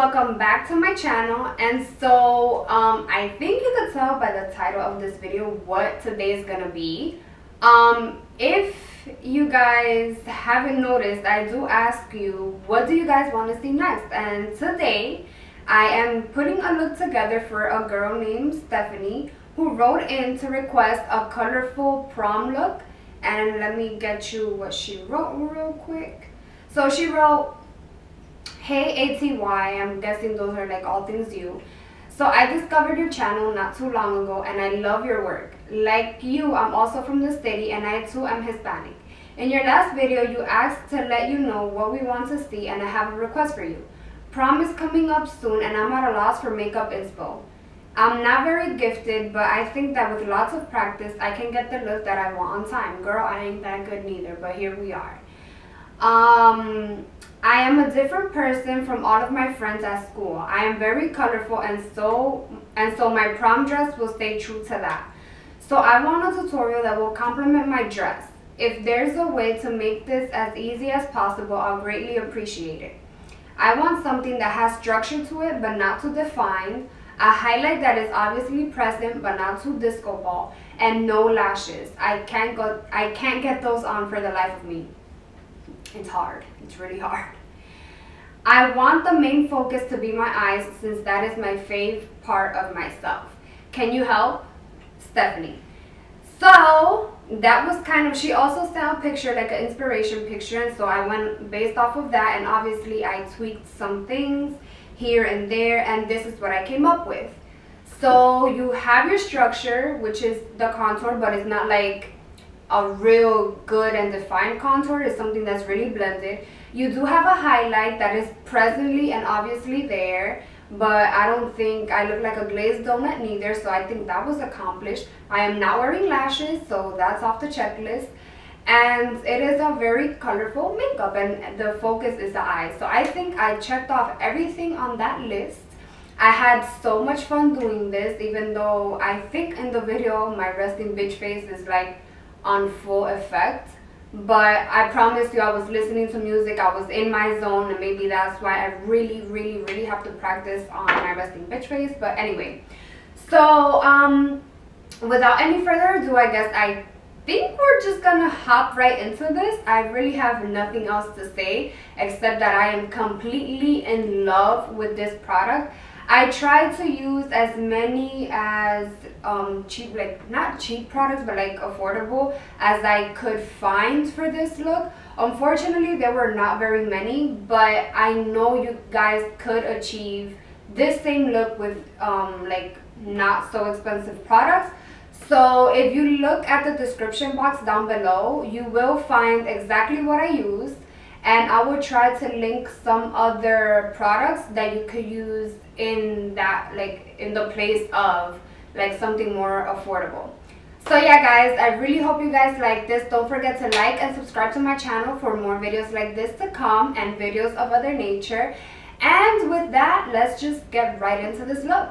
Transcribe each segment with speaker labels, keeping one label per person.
Speaker 1: welcome back to my channel. And so I think you could tell by the title of this video what today is gonna be. If you guys haven't noticed, I do ask you, what do you guys want to see next? And today I am putting a look together for a girl named Stephanie, who wrote in to request a colorful prom look. And let me get you what she wrote real quick. So she wrote, "Hey ATY, I'm guessing those are like all things you. So I discovered your channel not too long ago and I love your work. Like you, I'm also from the city and I too am Hispanic. In your last video, you asked to let you know what we want to see and I have a request for you. Prom is coming up soon and I'm at a loss for makeup inspo. I'm not very gifted, but I think that with lots of practice, I can get the look that I want on time. Girl, I ain't that good neither, but here we are. I am a different person from all of my friends at school. I am very colorful and so my prom dress will stay true to that. So I want a tutorial that will complement my dress. If there's a way to make this as easy as possible, I'll greatly appreciate it. I want something that has structure to it but not too defined, a highlight that is obviously present but not too disco ball, and no lashes. I can't get those on for the life of me. It's hard. It's really hard. I want the main focus to be my eyes since that is my fave part of myself. Can you help? Stephanie." So that was kind of, she also sent a picture, like an inspiration picture, and so I went based off of that, and obviously I tweaked some things here and there, and this is what I came up with. So you have your structure, which is the contour, but it's not like a real good and defined contour. It's something that's really blended. You do have a highlight that is presently and obviously there, but I don't think I look like a glazed donut neither, so I think that was accomplished. I am not wearing lashes, so that's off the checklist. And it is a very colorful makeup, and the focus is the eyes. So I think I checked off everything on that list. I had so much fun doing this, even though I think in the video my resting bitch face is like on full effect. But I promise you, I was listening to music, I was in my zone, and maybe that's why I really have to practice on my resting bitch face. But anyway, so without any further ado, I guess I think we're just gonna hop right into this. I really have nothing else to say except that I am completely in love with this product. I tried to use as many as cheap, like not cheap products, but like affordable as I could find for this look. Unfortunately, there were not very many, but I know you guys could achieve this same look with like not so expensive products. So if you look at the description box down below, you will find exactly what I used. And I will try to link some other products that you could use in that, like in the place of like something more affordable. So yeah guys, I really hope you guys like this. Don't forget to like and subscribe to my channel for more videos like this to come and videos of other nature. And with that, let's just get right into this look.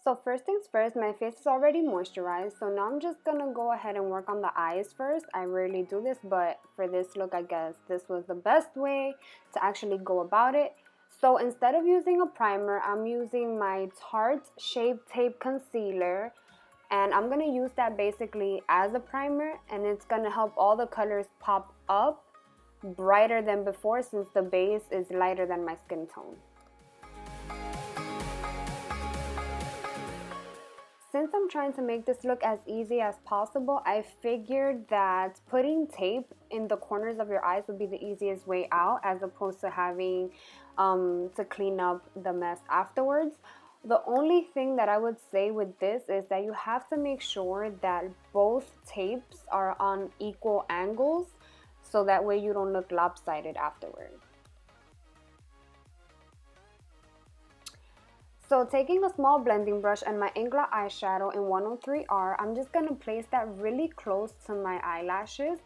Speaker 1: So first things first, my face is already moisturized, so now I'm just gonna go ahead and work on the eyes first. I rarely do this, but for this look, I guess this was the best way to actually go about it. So instead of using a primer, I'm using my Tarte Shape Tape Concealer, and I'm gonna use that basically as a primer, and it's gonna help all the colors pop up brighter than before since the base is lighter than my skin tone. Since I'm trying to make this look as easy as possible, I figured that putting tape in the corners of your eyes would be the easiest way out, as opposed to having to clean up the mess afterwards. The only thing that I would say with this is that you have to make sure that both tapes are on equal angles, so that way you don't look lopsided afterwards. So taking a small blending brush and my Inglot Eyeshadow in 103R, I'm just going to place that really close to my eyelashes.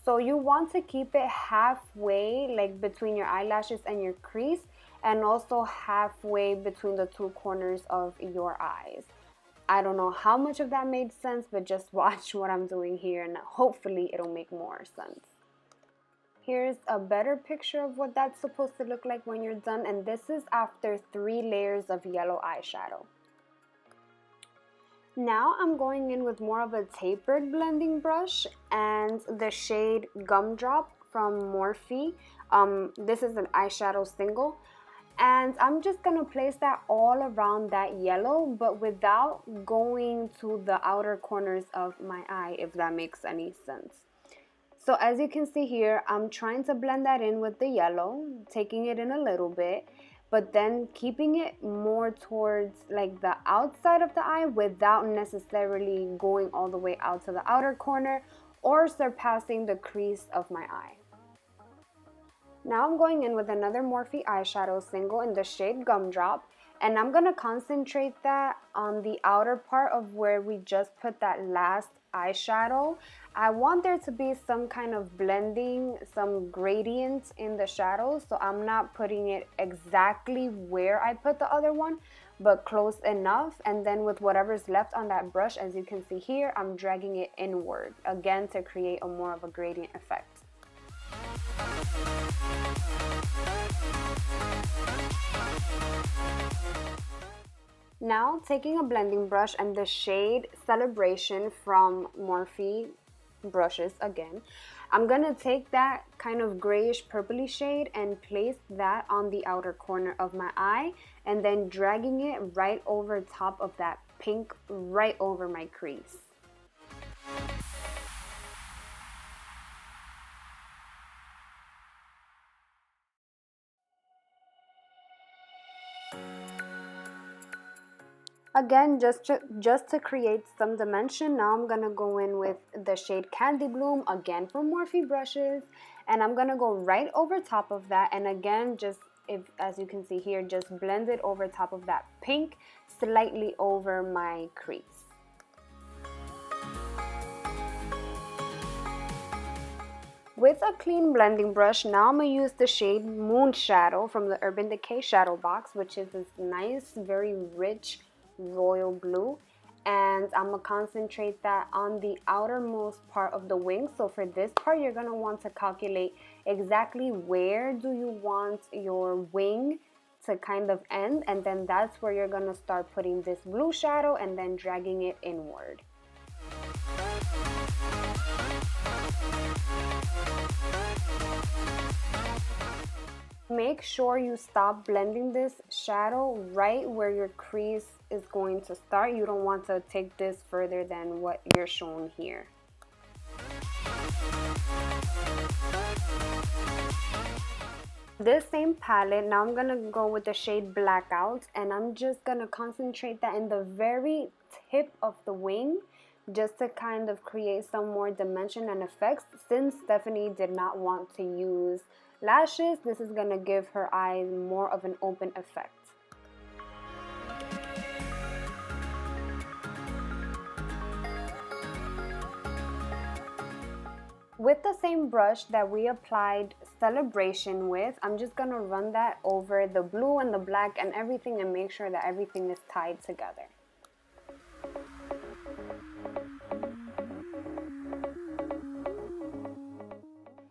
Speaker 1: So you want to keep it halfway, like between your eyelashes and your crease, and also halfway between the two corners of your eyes. I don't know how much of that made sense, but just watch what I'm doing here and hopefully it'll make more sense. Here's a better picture of what that's supposed to look like when you're done, and this is after 3 layers of yellow eyeshadow. Now I'm going in with more of a tapered blending brush and the shade Gumdrop from Morphe. This is an eyeshadow single. And I'm just going to place that all around that yellow, but without going to the outer corners of my eye, if that makes any sense. So as you can see here, I'm trying to blend that in with the yellow, taking it in a little bit, but then keeping it more towards like the outside of the eye without necessarily going all the way out to the outer corner or surpassing the crease of my eye. Now I'm going in with another Morphe eyeshadow single in the shade Gumdrop, and I'm going to concentrate that on the outer part of where we just put that last eyeshadow. I want there to be some kind of blending, some gradient in the shadows, so I'm not putting it exactly where I put the other one, but close enough. And then with whatever's left on that brush, as you can see here, I'm dragging it inward, again to create a more of a gradient effect. Now taking a blending brush and the shade Celebration from Morphe brushes again, I'm going to take that kind of grayish purpley shade and place that on the outer corner of my eye, and then dragging it right over top of that pink, right over my crease. Again, just to create some dimension, now I'm going to go in with the shade Candy Bloom, again from Morphe brushes, and I'm going to go right over top of that, and again, as you can see here, just blend it over top of that pink, slightly over my crease. With a clean blending brush, now I'm going to use the shade Moonchild from the Urban Decay shadow box, which is this nice, very rich royal blue, and I'm gonna concentrate that on the outermost part of the wing. So for this part, you're gonna want to calculate exactly where do you want your wing to kind of end, and then that's where you're gonna start putting this blue shadow and then dragging it inward. Make sure you stop blending this shadow right where your crease is going to start. You don't want to take this further than what you're showing here. This same palette, now I'm going to go with the shade Blackout, and I'm just going to concentrate that in the very tip of the wing, just to kind of create some more dimension and effects. Since Stephanie did not want to use lashes, this is going to give her eyes more of an open effect. With the same brush that we applied Celebration with, I'm just going to run that over the blue and the black and everything, and make sure that everything is tied together.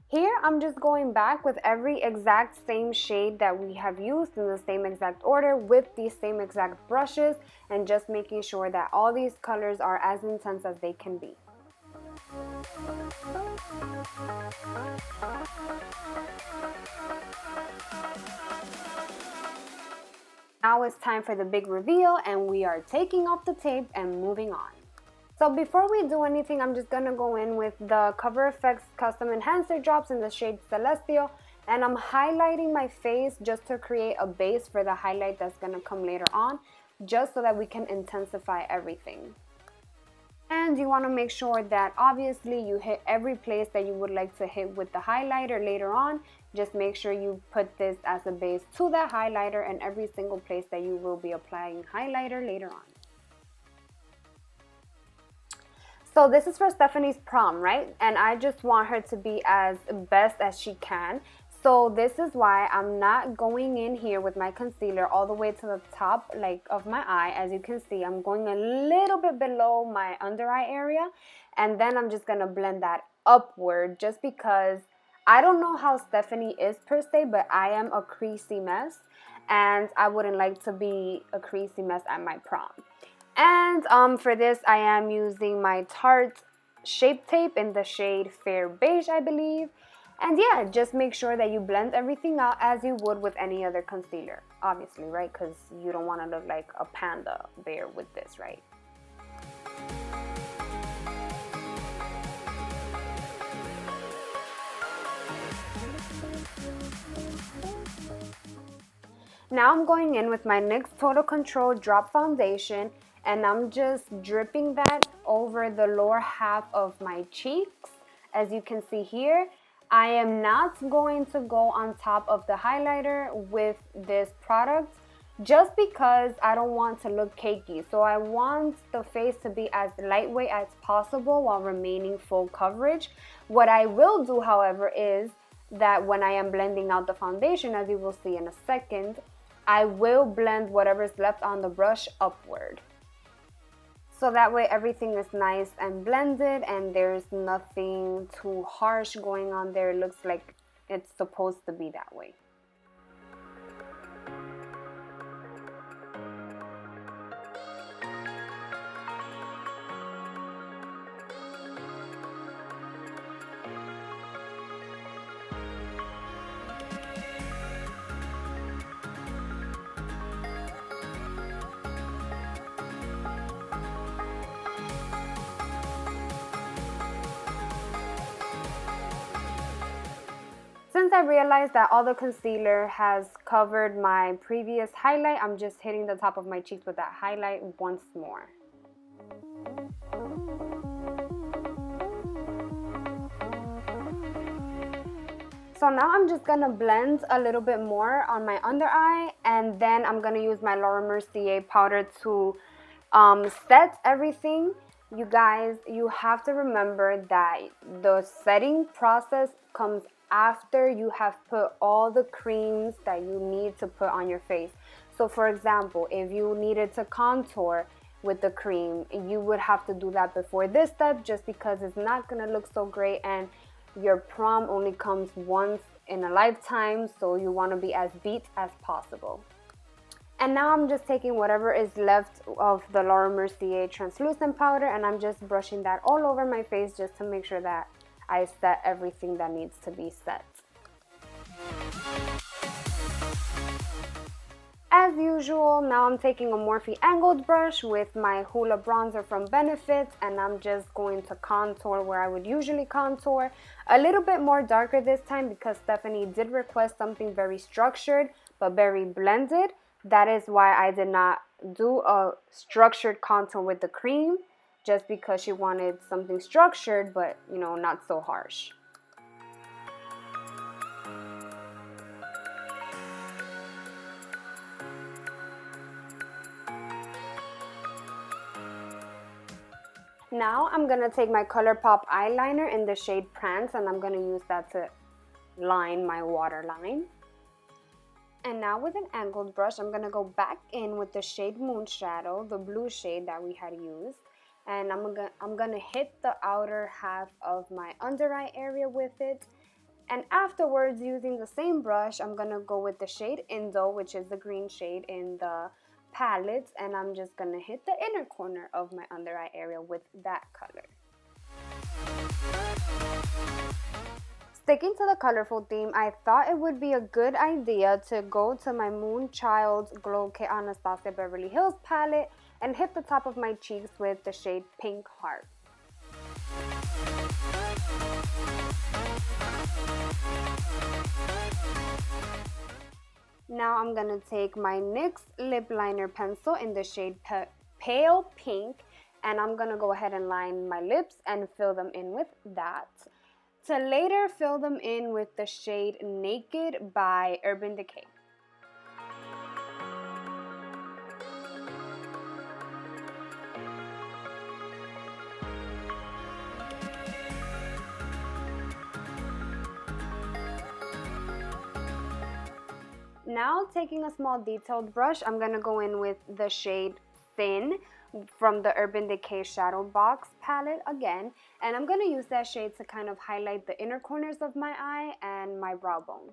Speaker 1: Here, I'm just going back with every exact same shade that we have used in the same exact order with these same exact brushes, and just making sure that all these colors are as intense as they can be. Now it's time for the big reveal, and we are taking off the tape and moving on. So before we do anything, I'm just going to go in with the Cover FX Custom Enhancer Drops in the shade Celestial, and I'm highlighting my face just to create a base for the highlight that's going to come later on, just so that we can intensify everything. And you want to make sure that obviously you hit every place that you would like to hit with the highlighter later on. Just make sure you put this as a base to that highlighter in every single place that you will be applying highlighter later on. So this is for Stephanie's prom, right? And I just want her to be as best as she can. So this is why I'm not going in here with my concealer all the way to the top of my eye. As you can see, I'm going a little bit below my under eye area, and then I'm just going to blend that upward, just because I don't know how Stephanie is per se, but I am a creasy mess, and I wouldn't like to be a creasy mess at my prom. And for this, I am using my Tarte Shape Tape in the shade Fair Beige, I believe. And yeah, just make sure that you blend everything out as you would with any other concealer, obviously, right? Because you don't want to look like a panda bear with this, right? Now I'm going in with my NYX Total Control Drop Foundation, and I'm just dripping that over the lower half of my cheeks. As you can see here, I am not going to go on top of the highlighter with this product just because I don't want to look cakey. So I want the face to be as lightweight as possible while remaining full coverage. What I will do, however, is that when I am blending out the foundation, as you will see in a second, I will blend whatever's left on the brush upward. So that way everything is nice and blended and there's nothing too harsh going on there. It looks like it's supposed to be that way. Since I realized that all the concealer has covered my previous highlight, I'm just hitting the top of my cheeks with that highlight once more. So now I'm just gonna blend a little bit more on my under eye, and then I'm gonna use my Laura Mercier powder to set everything. You guys, you have to remember that the setting process comes after you have put all the creams that you need to put on your face. So for example, if you needed to contour with the cream, you would have to do that before this step just because it's not gonna look so great, and your prom only comes once in a lifetime, so you want to be as beat as possible. And now I'm just taking whatever is left of the Laura Mercier translucent powder, and I'm just brushing that all over my face just to make sure that I set everything that needs to be set. As usual, now I'm taking a Morphe angled brush with my Hoola bronzer from Benefit, and I'm just going to contour where I would usually contour. A little bit more darker this time because Stephanie did request something very structured but very blended. That is why I did not do a structured contour with the cream, just because she wanted something structured but, you know, not so harsh. Now I'm going to take my Colourpop eyeliner in the shade Prance, and I'm going to use that to line my waterline. And now with an angled brush, I'm going to go back in with the shade Moonchild, the blue shade that we had used. And I'm gonna hit the outer half of my under eye area with it. And afterwards, using the same brush, I'm gonna go with the shade Indo, which is the green shade in the palette, and I'm just gonna hit the inner corner of my under eye area with that color. Sticking to the colorful theme, I thought it would be a good idea to go to my Moonchild Glow Kit Anastasia Beverly Hills palette and hit the top of my cheeks with the shade Pink Heart. Now I'm going to take my NYX lip liner pencil in the shade Pale Pink, and I'm going to go ahead and line my lips and fill them in with that. To later fill them in with the shade Naked by Urban Decay. Now taking a small detailed brush, I'm going to go in with the shade Thin, from the Urban Decay Shadow Box palette again. And I'm going to use that shade to kind of highlight the inner corners of my eye and my brow bone.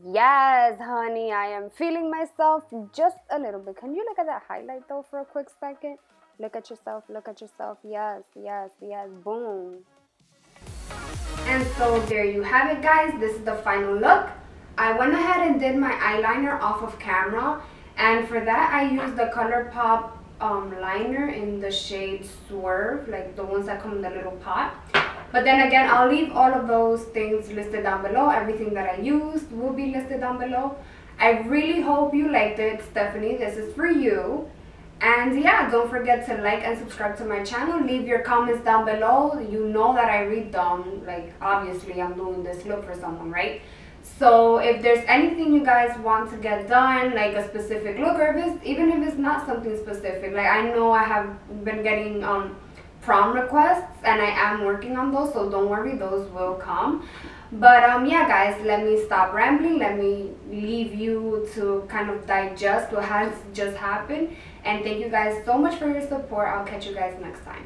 Speaker 1: Yes, honey, I am feeling myself just a little bit. Can you look at that highlight though for a quick second? Look at yourself, look at yourself. Yes, yes, yes, boom. And so there you have it, guys. This is the final look. I went ahead and did my eyeliner off of camera. And for that, I used the Colourpop liner in the shade Swerve, like the ones that come in the little pot. But then again, I'll leave all of those things listed down below. Everything that I used will be listed down below. I really hope you liked it, Stephanie. This is for you. And yeah, don't forget to like and subscribe to my channel. Leave your comments down below. You know that I read them. Like, obviously, I'm doing this look for someone, right? So if there's anything you guys want to get done, like a specific look, or even if it's not something specific, like I know I have been getting prom requests and I am working on those, so don't worry, those will come. But yeah, guys, let me stop rambling. Let me leave you to kind of digest what has just happened. And thank you guys so much for your support. I'll catch you guys next time.